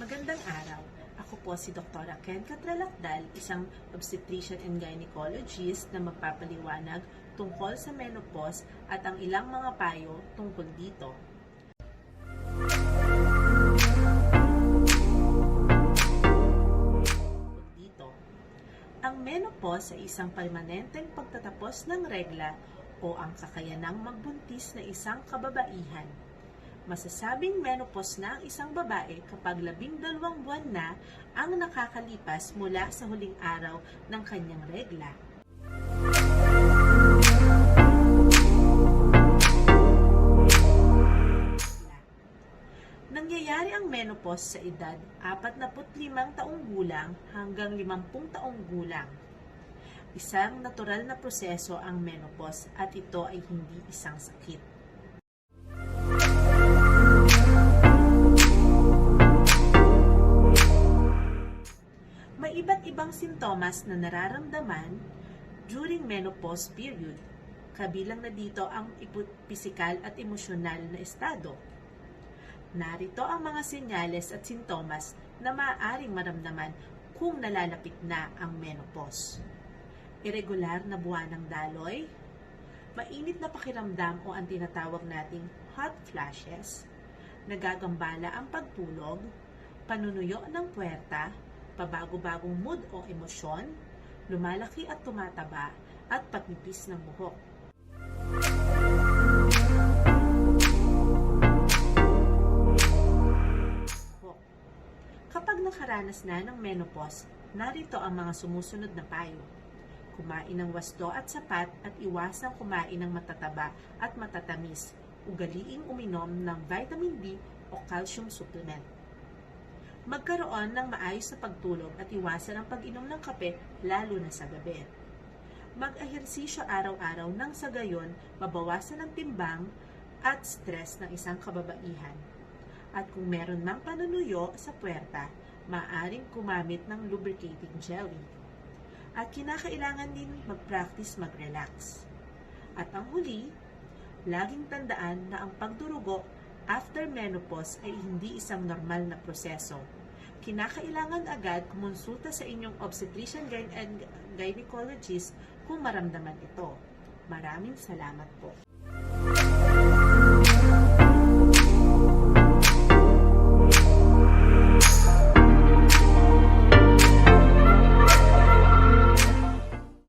Magandang araw. Ako po si Dr. Ken Catralacdal, isang obstetrician and gynecologist na magpapaliwanag tungkol sa menopause at ang ilang mga payo tungkol dito. Ang menopause ay isang permanenteng pagtatapos ng regla o ang kakayanang magbuntis na isang kababaihan. Masasabing menopause na ang isang babae kapag 12 buwan na ang nakakalipas mula sa huling araw ng kanyang regla. Nangyayari ang menopause sa edad 45 taong gulang hanggang 50 taong gulang. Isang natural na proseso ang menopause at ito ay hindi isang sakit. May iba't ibang sintomas na nararamdaman during menopause period. Kabilang na dito ang pisikal at emosyonal na estado. Narito ang mga senyales at sintomas na maaaring maramdaman kung nalalapit na ang menopause. Irregular na buwan ng daloy, mainit na pakiramdam o ang tinatawag nating hot flashes, nagagambala ang pagtulog, panunuyo ng puwerta, pabago-bagong mood o emosyon, lumalaki at tumataba, at pagpipis ng buhok. Kapag nakaranas na ng menopause, narito ang mga sumusunod na payo. Kumain ng wasdo at sapat at iwasang kumain ng matataba at matatamis. Ugaliing uminom ng vitamin D o calcium supplement. Magkaroon ng maayos na pagtulog at iwasan ang pag-inom ng kape lalo na sa gabi. Mag-ehersisyo araw-araw nang sa gayon mabawasan ang timbang at stress ng isang kababaihan. At kung meron mang panunuyo sa puwerta, maaaring gumamit ng lubricating jelly. At kinakailangan din mag-practice mag-relax. At ang huli, laging tandaan na ang pagdurugo after menopause ay hindi isang normal na proseso. Kinakailangan agad kumonsulta sa inyong obstetrician and gynecologist kung maramdaman ito. Maraming salamat po.